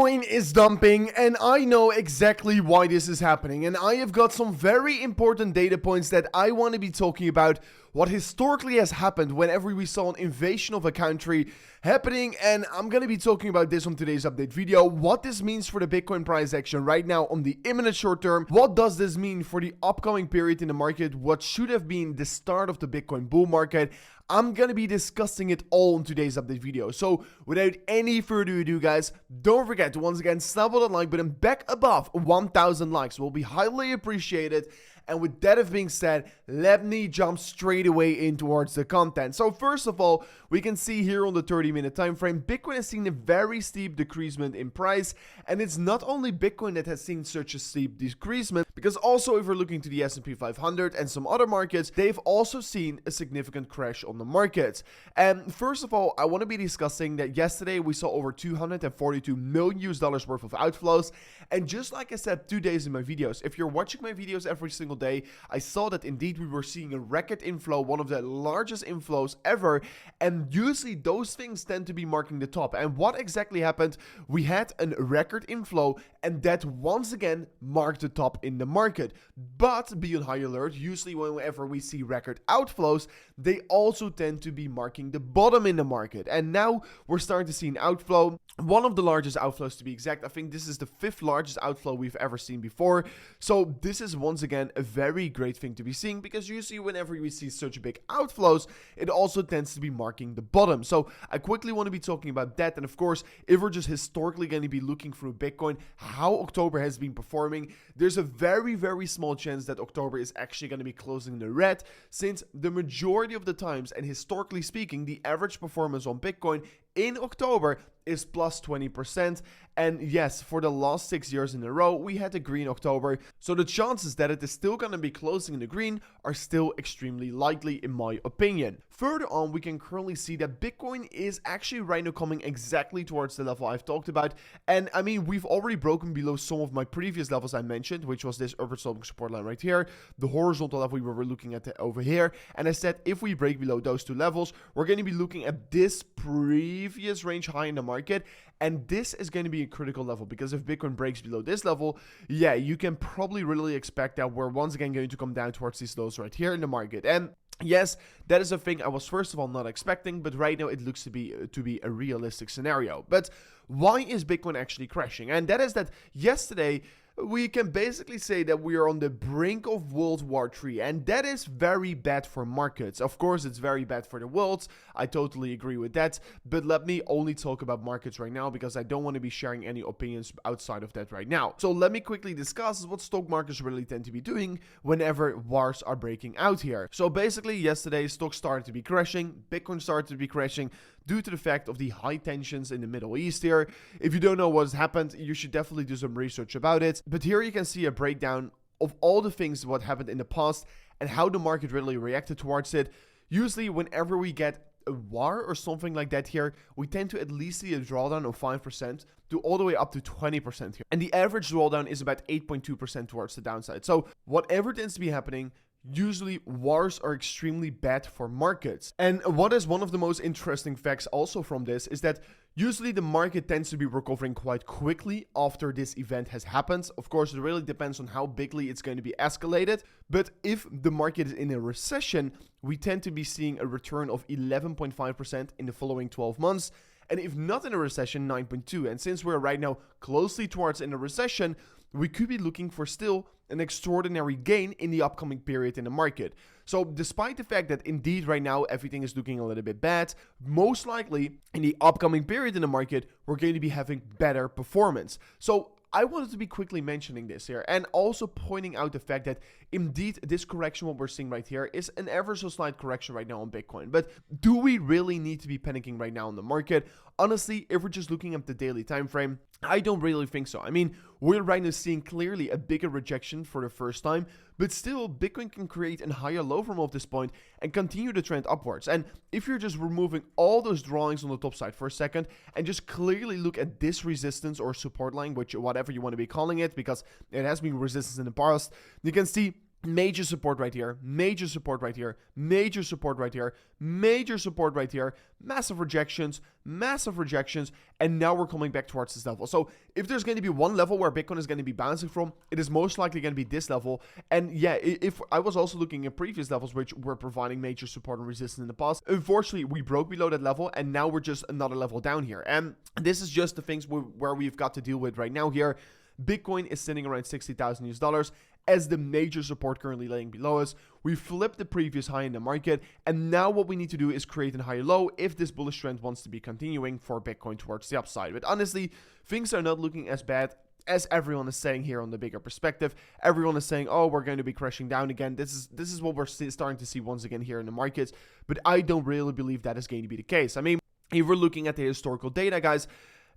Bitcoin is dumping, and I know exactly why this is happening, and I have got some very important data points that I want to be talking about what historically has happened whenever we saw an invasion of a country happening, and I'm going to be talking about this on today's update video, what this means for the Bitcoin price action right now on the imminent short term, what does this mean for the upcoming period in the market, what should have been the start of the Bitcoin bull market. I'm gonna be discussing it all in today's update video. So without any further ado, guys, don't forget to once again snap on that like button back above 1,000 likes. Will be highly appreciated. And with that being said, let me jump straight away in towards the content. So first of all, we can see here on the 30-minute time frame, Bitcoin has seen a very steep decreasement in price. And it's not only Bitcoin that has seen such a steep decreasement, because also if we're looking to the S&P 500 and some other markets, they've also seen a significant crash on the markets. And first of all, I want to be discussing that yesterday we saw over $242 million worth of outflows. And just like I said 2 days in my videos, if you're watching my videos every single day, I saw that indeed we were seeing a record inflow, one of the largest inflows ever, and usually those things tend to be marking the top. And what exactly happened? We had a record inflow, and that once again marked the top in the market. But be on high alert, usually whenever we see record outflows, they also tend to be marking the bottom in the market. And now we're starting to see an outflow, one of the largest outflows to be exact. I think this is the 5th largest outflow we've ever seen before. So this is once again a very great thing to be seeing, because usually whenever we see such big outflows, it also tends to be marking the bottom. So I quickly want to be talking about that. And of course, if we're just historically going to be looking through Bitcoin, how October has been performing, there's a very small chance that October is actually going to be closing in the red, since the majority of the times, and historically speaking, the average performance on Bitcoin in October is plus 20%. And yes, for the last 6 years in a row, we had a green October. So the chances that it is still going to be closing in the green are still extremely likely, in my opinion. Further on, we can currently see that Bitcoin is actually right now coming exactly towards the level I've talked about. And I mean, we've already broken below some of my previous levels I mentioned, which was this upward sloping support line right here, the horizontal level we were looking at over here. And I said, if we break below those two levels, we're going to be looking at this previous range high in the market. And this is going to be a critical level, because if Bitcoin breaks below this level, yeah, you can probably really expect that we're once again going to come down towards these lows right here in the market. And yes, that is a thing I was first of all not expecting, but right now it looks to be a realistic scenario. But why is Bitcoin actually crashing? And that is that yesterday we can basically say that we are on the brink of World War III, and that is very bad for markets. Of course, it's very bad for the world. I totally agree with that, but let me only talk about markets right now, because I don't want to be sharing any opinions outside of that right now. So let me quickly discuss what stock markets really tend to be doing whenever wars are breaking out here. So basically, yesterday stocks started to be crashing, Bitcoin started to be crashing, due to the fact of the high tensions in the Middle East here. If you don't know what's happened, you should definitely do some research about it. But here you can see a breakdown of all the things what happened in the past and how the market really reacted towards it. Usually whenever we get a war or something like that here, we tend to at least see a drawdown of 5% to all the way up to 20% here. And the average drawdown is about 8.2% towards the downside. So whatever tends to be happening, usually wars are extremely bad for markets. And what is one of the most interesting facts also from this is that usually the market tends to be recovering quite quickly after this event has happened. Of course, it really depends on how bigly it's going to be escalated. But if the market is in a recession, we tend to be seeing a return of 11.5% in the following 12 months. And if not in a recession, 9.2%. And since we're right now closely towards in a recession, we could be looking for still an extraordinary gain in the upcoming period in the market. So despite the fact that indeed right now everything is looking a little bit bad, most likely in the upcoming period in the market, we're going to be having better performance. So I wanted to be quickly mentioning this here, and also pointing out the fact that indeed this correction, what we're seeing right here, is an ever so slight correction right now on Bitcoin. But do we really need to be panicking right now in the market? Honestly, if we're just looking at the daily time frame, I don't really think so. I mean, we're right now seeing clearly a bigger rejection for the first time, but still Bitcoin can create a higher low from off this point and continue the trend upwards. And if you're just removing all those drawings on the top side for a second and just clearly look at this resistance or support line, which whatever you want to be calling it, because it has been resistance in the past, you can see major support right here, major support right here, major support right here, major support right here, massive rejections, and now we're coming back towards this level. So if there's going to be one level where Bitcoin is going to be bouncing from, it is most likely going to be this level. And yeah, if I was also looking at previous levels which were providing major support and resistance in the past, unfortunately we broke below that level and now we're just another level down here. And this is just the things where we've got to deal with right now here. Bitcoin is sitting around $60,000 as the major support currently laying below us. We flipped the previous high in the market, and now what we need to do is create a higher low if this bullish trend wants to be continuing for Bitcoin towards the upside. But honestly, things are not looking as bad as everyone is saying here on the bigger perspective. Everyone is saying, oh, we're going to be crashing down again. This is what we're starting to see once again here in the markets, but I don't really believe that is going to be the case. I mean, if we're looking at the historical data, guys,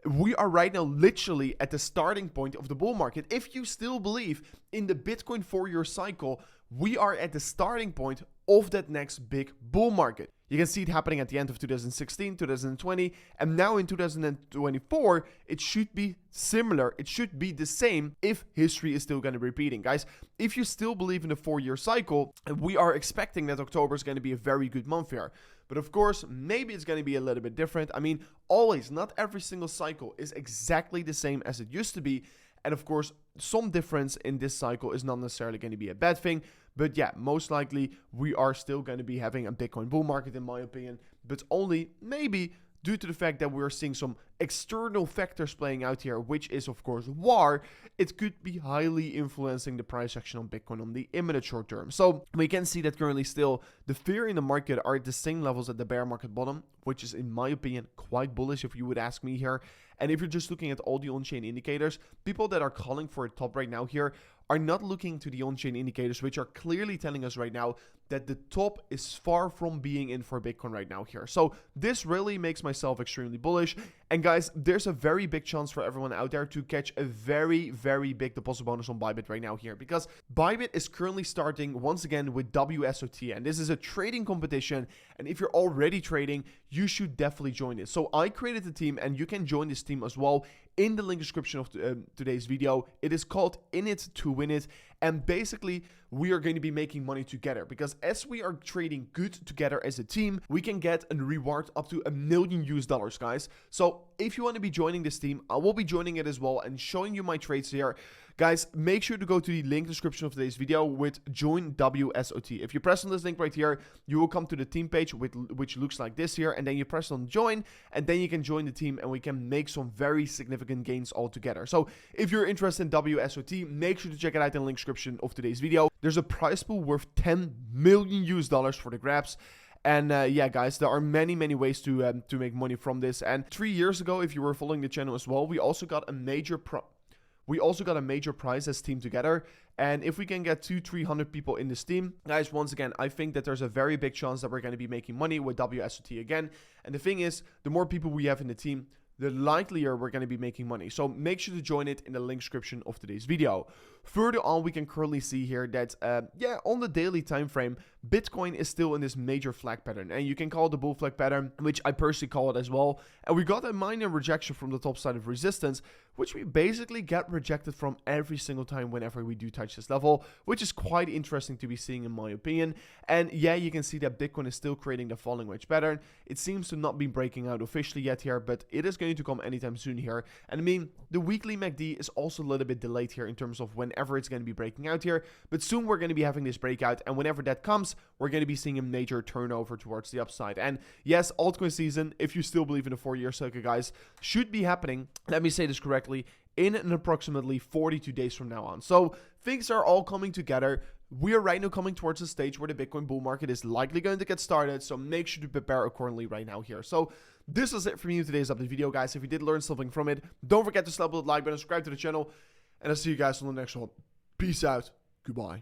we are right now literally at the starting point of the bull market. If you still believe in the Bitcoin 4-year cycle, we are at the starting point of that next big bull market. You can see it happening at the end of 2016, 2020, and now in 2024, it should be similar. It should be the same if history is still going to be repeating. Guys, if you still believe in the 4-year cycle, we are expecting that October is going to be a very good month here. But of course, maybe it's going to be a little bit different. I mean, always, not every single cycle is exactly the same as it used to be. And of course, some difference in this cycle is not necessarily going to be a bad thing. But yeah, most likely we are still going to be having a Bitcoin bull market in my opinion. But only maybe due to the fact that we're seeing some external factors playing out here, which is of course war. It could be highly influencing the price action on Bitcoin on the imminent short term. So we can see that currently still the fear in the market are at the same levels at the bear market bottom, which is in my opinion quite bullish if you would ask me here. And if you're just looking at all the on-chain indicators, people that are calling for a top right now here are not looking to the on-chain indicators, which are clearly telling us right now that the top is far from being in for Bitcoin right now here. So this really makes myself extremely bullish. And guys, there's a very big chance for everyone out there to catch a very, very big deposit bonus on Bybit right now here, because Bybit is currently starting once again with WSOT, and this is a trading competition. And if you're already trading, you should definitely join it. So I created the team, and you can join this team as well in the link description of today's video. It is called In It to Win It. And basically, we are going to be making money together, because as we are trading good together as a team, we can get a reward up to $1 million US, guys. So if you want to be joining this team, I will be joining it as well and showing you my trades here. Guys, make sure to go to the link description of today's video with join WSOT. If you press on this link right here, you will come to the team page which looks like this here, and then you press on join, and then you can join the team and we can make some very significant gains all together. So if you're interested in WSOT, make sure to check it out in the link description of today's video. There's a prize pool worth $10 million US for the grabs. And yeah, guys, there are many ways to make money from this. And 3 years ago, if you were following the channel as well, we also got a major prize as Team Together. And if we can get 200-300 people in this team, guys, once again, I think that there's a very big chance that we're going to be making money with WSOT again. And the thing is, the more people we have in the team, the likelier we're going to be making money. So make sure to join it in the link description of today's video. Further on, we can currently see here that, yeah, on the daily time frame, Bitcoin is still in this major flag pattern. And you can call it the bull flag pattern, which I personally call it as well. And we got a minor rejection from the top side of resistance, which we basically get rejected from every single time whenever we do touch this level, which is quite interesting to be seeing in my opinion. And yeah, you can see that Bitcoin is still creating the falling wedge pattern. It seems to not be breaking out officially yet here, but it is going to come anytime soon here. And I mean, the weekly MACD is also a little bit delayed here in terms of whenever it's going to be breaking out here, but soon we're going to be having this breakout, and whenever that comes, we're going to be seeing a major turnover towards the upside. And yes, altcoin season, if you still believe in the 4-year cycle, guys, should be happening, let me say this correctly, in an approximately 42 days from now on. So things are all coming together. We are right now coming towards a stage where the Bitcoin bull market is likely going to get started, so make sure to prepare accordingly right now here. So this is it for me in today's update video, guys. If you did learn something from it, don't forget to slap the like button, subscribe to the channel, and I'll see you guys on the next one. Peace out. Goodbye.